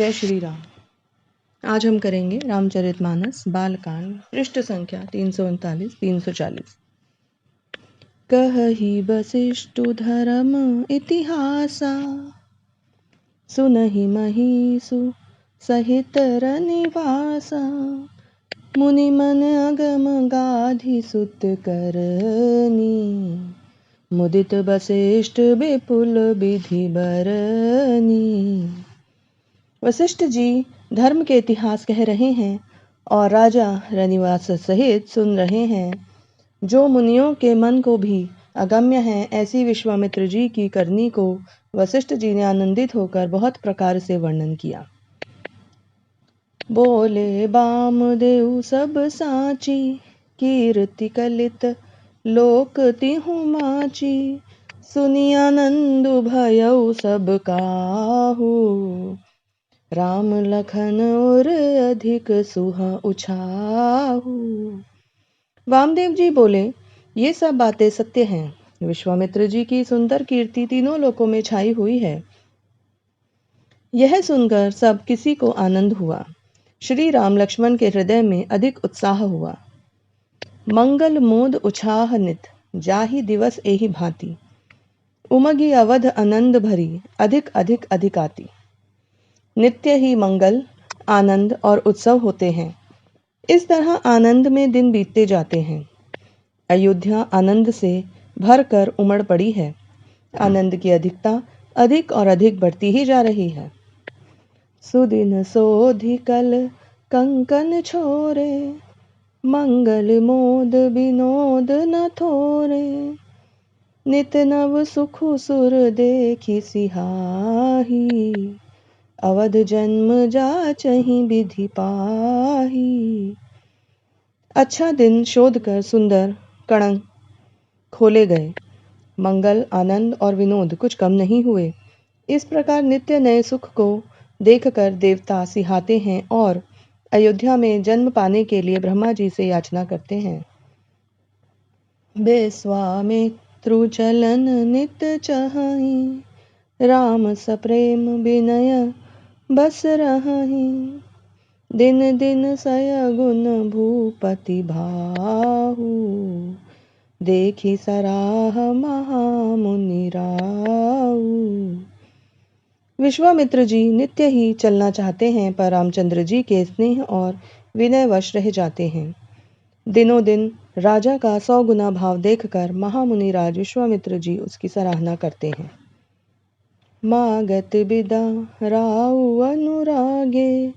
जय श्री राम। आज हम करेंगे रामचरितमानस बालकांड पृष्ठ संख्या 339-340। कहहि वसिष्ठु धर्म इतिहासा, सुनहि महिषु सहित रनिवासा। मुनि मन अगम गाधि सुत करनी, मुदित वसिष्ठ विपुल विधि बरनी। वशिष्ठ जी धर्म के इतिहास कह रहे हैं और राजा रनिवास सहित सुन रहे हैं, जो मुनियों के मन को भी अगम्य है। ऐसी विश्वामित्र जी की करनी को वशिष्ठ जी ने आनंदित होकर बहुत प्रकार से वर्णन किया। बोले बामदेव सब साची, कीर्ति कलित लोक तिहु माची। सुनि आनंद भयउ सब काहू, राम लखन और अधिक सुह उछाहू। वामदेव जी बोले, ये सब बातें सत्य हैं। विश्वामित्र जी की सुंदर कीर्ति तीनों लोकों में छाई हुई है। यह सुनकर सब किसी को आनंद हुआ। श्री राम लक्ष्मण के हृदय में अधिक उत्साह हुआ। मंगल मोद उछाह नित, जाहि दिवस एहि भांति। उमगी अवध आनंद भरी, अधिक अधिक अधिकाती। नित्य ही मंगल, आनंद और उत्सव होते हैं। इस तरह आनंद में दिन बीतते जाते हैं। अयोध्या आनंद से भरकर उमड़ पड़ी है। आनंद की अधिकता अधिक और अधिक बढ़ती ही जा रही है। सुदिन सोधि कल कंकन छोरे, मंगल मोद विनोद न थोरे। नित नव सुख सुर देखि सिहाही, अवध जन्म जाचहि विधि पाही। अच्छा दिन शोध कर सुंदर कणक खोले गए। मंगल, आनंद और विनोद कुछ कम नहीं हुए। इस प्रकार नित्य नए सुख को देखकर देवता सिहाते हैं और अयोध्या में जन्म पाने के लिए ब्रह्मा जी से याचना करते हैं। विश्वामित्रु चलन नित चहहि, राम सप्रेम विनय बस रहहि। दिन दिन सयगुन भूपति भाहु, देखि सराह महामुनि राऊ। विश्वामित्र जी नित्य ही चलना चाहते हैं, पर रामचंद्र जी के स्नेह और विनयवश रह जाते हैं। दिनों दिन राजा का 100 गुना भाव देखकर महामुनि राज विश्वामित्र जी उसकी सराहना करते हैं। मागत बिदा राउ अनुरागे,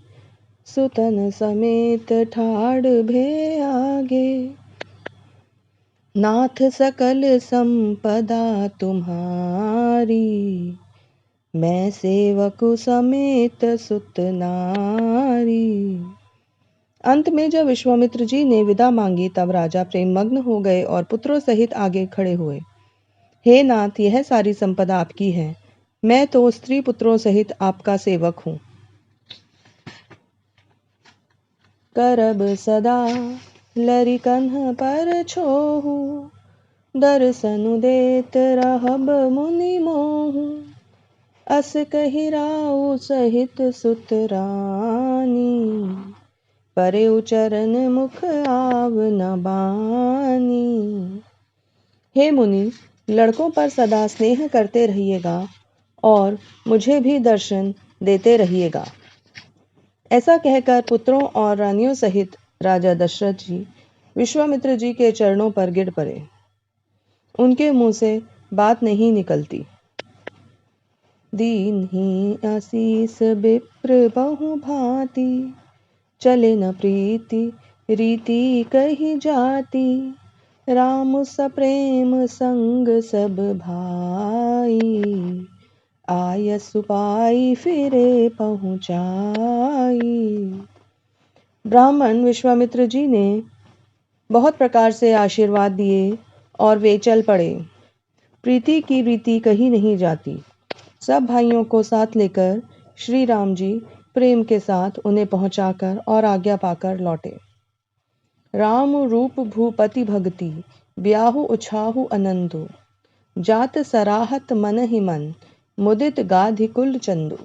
सुतन समेत ठाड़ भे आगे। नाथ सकल संपदा तुम्हारी, मैं सेवक समेत सुत नारी। अंत में जब विश्वामित्र जी ने विदा मांगी, तब राजा प्रेम मग्न हो गए और पुत्रों सहित आगे खड़े हुए। हे नाथ, यह सारी संपदा आपकी है। मैं तो स्त्री पुत्रों सहित आपका सेवक हूँ। करब सदा लरि कन्ह पर छोहू, दर्शनु देत रहब मुनि मोहू। अस कहि राउ सहित सुत रानी, परेउ चरण मुख आव न बानी। हे मुनि, लड़कों पर सदा स्नेह करते रहिएगा और मुझे भी दर्शन देते रहिएगा। ऐसा कहकर पुत्रों और रानियों सहित राजा दशरथ जी विश्वामित्र जी के चरणों पर गिर पड़े। उनके मुंह से बात नहीं निकलती। दीन्ही आशीष विप्र बहु भांति, चले न प्रीति रीति कही जाति। राम सप्रेम संग सब भाई, आय सुपाई फिरे पहुँचाई। ब्राह्मण विश्वामित्र जी ने बहुत प्रकार से आशीर्वाद दिए और वे चल पड़े। प्रीति की रीति कही नहीं जाती। सब भाइयों को साथ लेकर श्री राम जी प्रेम के साथ उन्हें पहुंचाकर और आज्ञा पाकर लौटे। राम रूप भूपति भगति, ब्याहु उछाहु अनंदु। जात सराहत मन ही मन, मुदित गाधि कुल चंदु।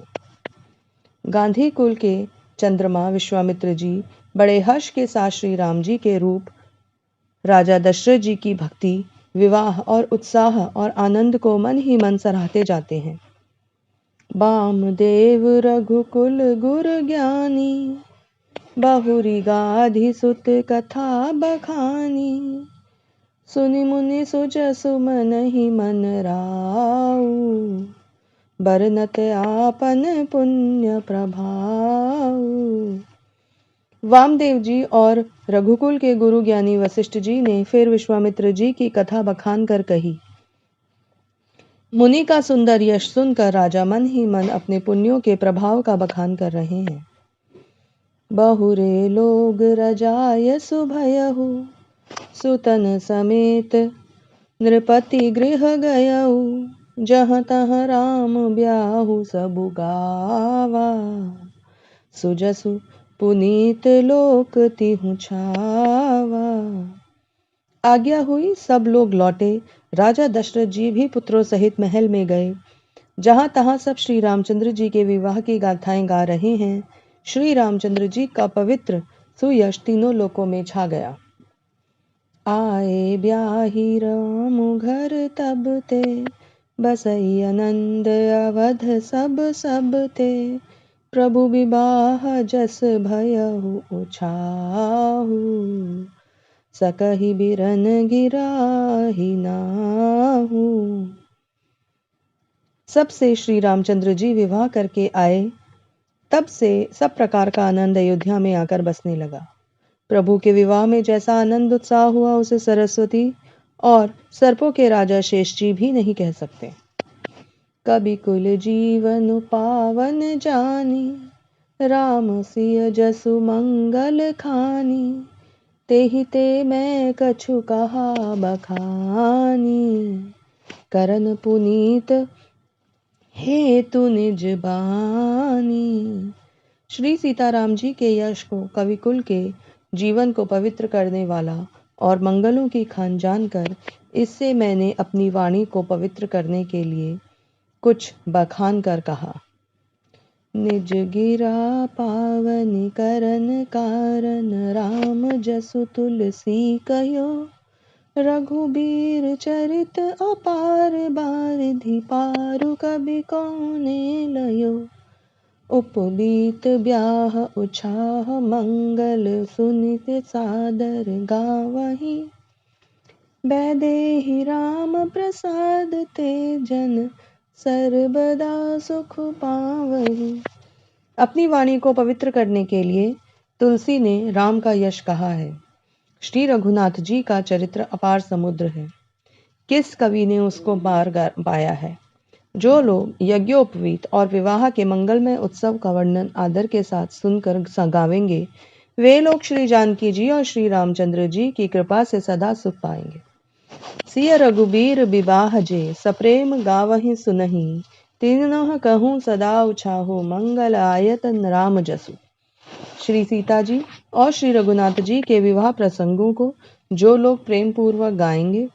गांधी कुल के चंद्रमा विश्वामित्र जी बड़े हर्ष के साथ श्री राम जी के रूप राजा दशरथ जी की भक्ति, विवाह और उत्साह और आनंद को मन ही मन सराहते जाते हैं। वामदेव रघुकुल गुर ज्ञानी, बहुरी गाधि सुत कथा बखानी, सुनि मुनि सुजसु मनहि मन राऊ, बरनत आपन पुण्य प्रभाऊ। वामदेव जी और रघुकुल के गुरु ज्ञानी वशिष्ठ जी ने फिर विश्वामित्र जी की कथा बखान कर कही। मुनि का सुंदर यश सुनकर राजा मन ही मन अपने पुण्यों के प्रभाव का बखान कर रहे हैं। बहुरे लोग रजाय सुभयहु, सुतन समेत नृपति गृह गयऊ, जहाँ तहाँ राम ब्याहु सबु गावा, सुजसु पुनीत लोक तिहु छावा। आज्ञा हुई, सब लोग लौटे। राजा दशरथ जी भी पुत्रों सहित महल में गए। जहां तहां सब श्री रामचंद्र जी के विवाह की गाथाएं गा रहे हैं। श्री रामचंद्र जी का पवित्र सुयश तीनों लोकों में छा गया। आए ब्याही राम घर तब ते, बसई आनंद अवध सब ते, प्रभु विवाह जस भयहु उछाहु, सकहि बिरन गिराहि नाहु। सब से श्री रामचंद्र जी विवाह करके आए, तब से सब प्रकार का आनंद अयोध्या में आकर बसने लगा। प्रभु के विवाह में जैसा आनंद उत्साह हुआ उसे सरस्वती और सर्पों के राजा शेष जी भी नहीं कह सकते। कवि कुल जीवन पावन जानी, राम सिय जसु मंगल खानी, तेहि ते मैं कछु कहा बखानी, करन पुनीत हेतु निज बानी। श्री सीताराम जी के यश को, कविकुल के जीवन को पवित्र करने वाला और मंगलों की खान जानकर इससे मैंने अपनी वाणी को पवित्र करने के लिए कुछ बखान कर कहा। निज गिरा पावन करन कारण, राम जसु तुलसी कहो, रघुबीर चरित अपार बारिधि पारु, कवि कौने लयो, उपबीत ब्याह उछाह मंगल, सुनित सादर गावही, बैदेहि राम प्रसाद ते, जन सर्वदा सुख पावही। अपनी वाणी को पवित्र करने के लिए तुलसी ने राम का यश कहा है। श्री रघुनाथ जी का चरित्र अपार समुद्र है, किस कवि ने उसको पार पाया है। जो लोग यज्ञोपवीत और विवाह के मंगलमय उत्सव का वर्णन आदर के साथ सुनकर गावेंगे, वे लोग श्री जानकी जी और श्री रामचंद्र जी की कृपा से सदा सुख पाएंगे। सिय रघुबीर विवाह जे, सप्रेम गावहि सुनहि, तीनों कहूँ सदा उछाहु, मंगल आयतन राम जसु। श्री सीता जी और श्री रघुनाथ जी के विवाह प्रसंगों को जो लोग प्रेम पूर्वक गाएंगे,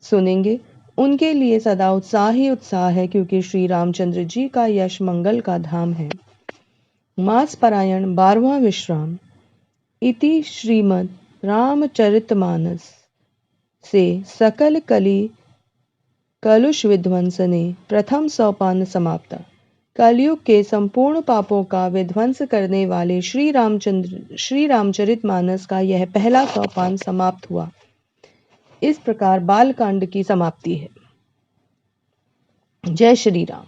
सुनेंगे, उनके लिए सदा उत्साह ही उत्साह है, क्योंकि श्री रामचंद्र जी का यश मंगल का धाम है। मास परायण 12वां विश्राम। इति श्रीमद् रामचरितमानस से सकल कली कलुष विध्वंसने प्रथम सोपान समाप्त। कलयुग के संपूर्ण पापों का विध्वंस करने वाले श्री रामचरितमानस का यह पहला सोपान समाप्त हुआ। इस प्रकार बालकांड की समाप्ति है। जय श्री राम।